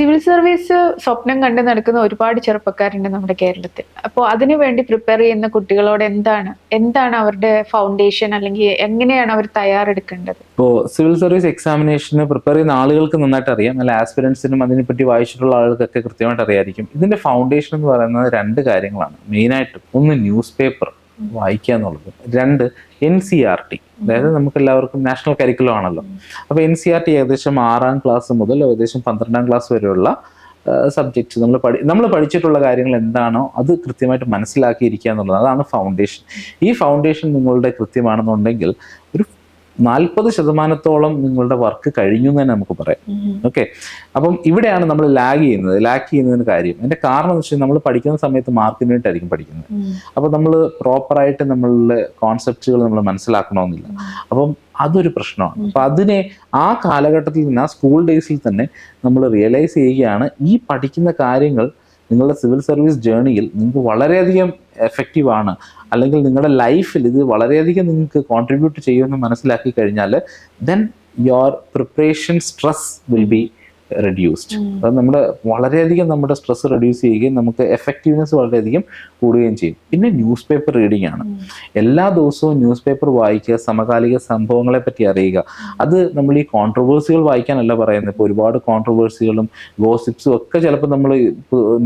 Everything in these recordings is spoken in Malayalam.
സിവിൽ സർവീസ് സ്വപ്നം കണ്ട് നടക്കുന്ന ഒരുപാട് ചെറുപ്പക്കാരുണ്ട് നമ്മുടെ കേരളത്തിൽ. അപ്പോൾ അതിനു വേണ്ടി പ്രിപ്പയർ ചെയ്യുന്ന കുട്ടികളോട് എന്താണ് അവരുടെ ഫൗണ്ടേഷൻ, അല്ലെങ്കിൽ എങ്ങനെയാണ് അവർ തയ്യാറെടുക്കേണ്ടത്? ഇപ്പോൾ സിവിൽ സർവീസ് എക്സാമിനേഷന് പ്രിപ്പയർ ചെയ്യുന്ന ആളുകൾക്ക് നന്നായിട്ട് അറിയാം, അല്ല ആസ്പിരൻസിനും അതിനെപ്പറ്റി വായിച്ചിട്ടുള്ള ആളുകൾക്കൊക്കെ കൃത്യമായിട്ട് അറിയായിരിക്കും. ഇതിന്റെ ഫൗണ്ടേഷൻ എന്ന് പറയുന്നത് രണ്ട് കാര്യങ്ങളാണ് മെയിനായിട്ടും. ഒന്ന്, ന്യൂസ് പേപ്പർ വായിക്കുക എന്നുള്ളത്. രണ്ട്, NCERT. അതായത് നമുക്ക് എല്ലാവർക്കും നാഷണൽ കരിക്കുലം ആണല്ലോ. അപ്പോൾ NCERT ഏകദേശം 6ാം ക്ലാസ് മുതൽ ഏകദേശം 12ാം ക്ലാസ് വരെയുള്ള സബ്ജക്ട്സ് നമ്മൾ പഠിച്ചിട്ടുള്ള കാര്യങ്ങൾ എന്താണോ അത് കൃത്യമായിട്ട് മനസ്സിലാക്കിയിരിക്കുക എന്നുള്ളത്, അതാണ് ഫൗണ്ടേഷൻ. ഈ ഫൗണ്ടേഷൻ നിങ്ങളുടെ കൃത്യമാണെന്നുണ്ടെങ്കിൽ ഒരു 40% നിങ്ങളുടെ വർക്ക് കഴിഞ്ഞു എന്ന് തന്നെ നമുക്ക് പറയാം. ഓക്കെ, അപ്പം ഇവിടെയാണ് നമ്മൾ ലാഗ് ചെയ്യുന്നതിന് കാര്യം. അതിന്റെ കാരണം എന്ന് വെച്ചാൽ നമ്മൾ പഠിക്കുന്ന സമയത്ത് മാർക്കിന് വേണ്ടിയിട്ടായിരിക്കും പഠിക്കുന്നത്. അപ്പോൾ നമ്മൾ പ്രോപ്പറായിട്ട് നമ്മളുടെ കോൺസെപ്റ്റുകൾ നമ്മൾ മനസ്സിലാക്കണമെന്നില്ല. അപ്പം അതൊരു പ്രശ്നമാണ്. അപ്പം അതിനെ ആ കാലഘട്ടത്തിൽ നിന്ന്, ആ സ്കൂൾ ഡേയ്സിൽ തന്നെ നമ്മൾ റിയലൈസ് ചെയ്യുകയാണ് ഈ പഠിക്കുന്ന കാര്യങ്ങൾ നിങ്ങളുടെ സിവിൽ സർവീസ് ജേർണിയിൽ നിങ്ങൾക്ക് വളരെയധികം എഫക്റ്റീവ് ആണ്, അല്ലെങ്കിൽ നിങ്ങളുടെ ലൈഫിൽ ഇത് വളരെയധികം നിങ്ങൾക്ക് കോൺട്രിബ്യൂട്ട് ചെയ്യുമെന്ന് മനസ്സിലാക്കി കഴിഞ്ഞാൽ then your preparation stress will be reduced. അത് വളരെയധികം നമ്മുടെ സ്ട്രെസ് റെഡ്യൂസ് ചെയ്യുകയും നമുക്ക് എഫക്റ്റീവ്നെസ് വളരെയധികം കൂടുകയും ചെയ്യും. പിന്നെ ന്യൂസ് പേപ്പർ റീഡിംഗ് ആണ്. എല്ലാ ദിവസവും ന്യൂസ് പേപ്പർ വായിക്കുക, സമകാലിക സംഭവങ്ങളെ പറ്റി അറിയുക. അത് നമ്മൾ ഈ കോൺട്രവേഴ്സികൾ വായിക്കാനല്ല പറയുന്നത്. ഇപ്പോൾ ഒരുപാട് കോൺട്രവേഴ്സികളും ഗോസിപ്സും ഒക്കെ ചിലപ്പോൾ നമ്മൾ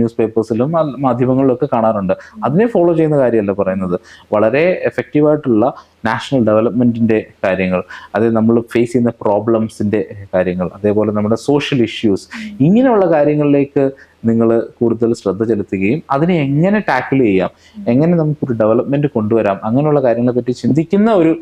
ന്യൂസ് പേപ്പേഴ്സിലും മാധ്യമങ്ങളിലും ഒക്കെ കാണാറുണ്ട്. അതിനെ ഫോളോ ചെയ്യുന്ന കാര്യമല്ല പറയുന്നത്. വളരെ എഫക്റ്റീവായിട്ടുള്ള നാഷണൽ ഡെവലപ്മെൻറ്റിൻ്റെ കാര്യങ്ങൾ, അതായത് നമ്മൾ ഫേസ് ചെയ്യുന്ന പ്രോബ്ലംസിൻ്റെ കാര്യങ്ങൾ, അതേപോലെ നമ്മുടെ സോഷ്യൽ ഇഷ്യൂസ്, ഇങ്ങനെയുള്ള കാര്യങ്ങളിലേക്ക് നിങ്ങൾ കൂടുതൽ ശ്രദ്ധ ചെലുത്തുകയും അതിനെ എങ്ങനെ ടാക്കിൾ ചെയ്യാം, എങ്ങനെ നമുക്കൊരു ഡെവലപ്മെൻറ്റ് കൊണ്ടുവരാം, അങ്ങനെയുള്ള കാര്യങ്ങളെ പറ്റി ചിന്തിക്കുന്ന ഒരു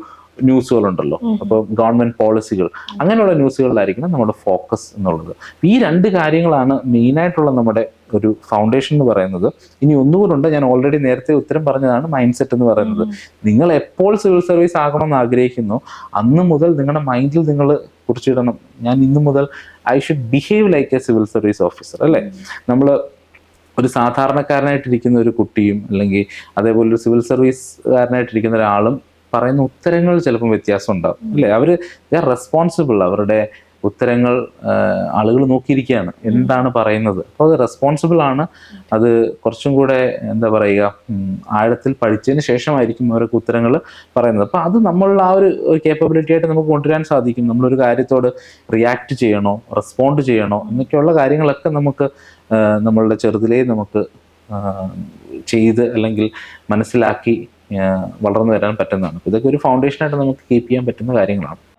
ന്യൂസുകളുണ്ടല്ലോ. അപ്പോൾ ഗവൺമെൻറ് പോളിസികൾ, അങ്ങനെയുള്ള ന്യൂസുകളിലായിരിക്കണം നമ്മുടെ ഫോക്കസ് എന്നുള്ളത്. ഈ രണ്ട് കാര്യങ്ങളാണ് മെയിനായിട്ടുള്ള നമ്മുടെ ഒരു ഫൗണ്ടേഷൻ എന്ന് പറയുന്നത്. ഇനി ഒന്നുകൂടുണ്ട്, ഞാൻ ഓൾറെഡി നേരത്തെ ഉത്തരം പറഞ്ഞതാണ് മൈൻഡ് സെറ്റ് എന്ന് പറയുന്നത്. നിങ്ങൾ എപ്പോൾ സിവിൽ സർവീസ് ആകണമെന്ന് ആഗ്രഹിക്കുന്നു അന്ന് മുതൽ നിങ്ങളുടെ മൈൻഡിൽ നിങ്ങൾ കുറിച്ചിടണം, ഞാൻ ഇന്ന് മുതൽ I should behave like A civil service officer. അല്ലേ, നമ്മൾ ഒരു സാധാരണക്കാരനായിട്ടിരിക്കുന്ന ഒരു കുട്ടിയും അല്ലെങ്കിൽ അതേപോലെ ഒരു സിവിൽ സർവീസുകാരനായിട്ടിരിക്കുന്ന ഒരാളും പറയുന്ന ഉത്തരങ്ങൾ ചിലപ്പം വ്യത്യാസം ഉണ്ടാകും. അല്ലേ, അവർ റെസ്പോൺസിബിൾ. അവരുടെ ഉത്തരങ്ങൾ ആളുകൾ നോക്കിയിരിക്കുകയാണ് എന്താണ് പറയുന്നത്. അപ്പോൾ അത് റെസ്പോൺസിബിൾ ആണ്. അത് കുറച്ചും കൂടെ എന്താ പറയുക, ആഴത്തിൽ പഠിച്ചതിന് ശേഷമായിരിക്കും അവർക്ക് ഉത്തരങ്ങൾ പറയുന്നത്. അപ്പോൾ അത് നമ്മളുടെ ആ ഒരു കേപ്പബിലിറ്റി ആയിട്ട് നമുക്ക് കൊണ്ടുവരാൻ സാധിക്കും. നമ്മളൊരു കാര്യത്തോട് റിയാക്ട് ചെയ്യണോ, റെസ്പോണ്ട് ചെയ്യണോ എന്നൊക്കെയുള്ള കാര്യങ്ങളൊക്കെ നമുക്ക് നമ്മളുടെ ചെറുതിലേ നമുക്ക് ചെയ്ത് അല്ലെങ്കിൽ മനസ്സിലാക്കി വളർന്നു വരാൻ പറ്റുന്നതാണ്. ഇതൊക്കെ ഒരു ഫൗണ്ടേഷനായിട്ട് നമുക്ക് കീപ്പ് ചെയ്യാൻ പറ്റുന്ന കാര്യങ്ങളാണ്.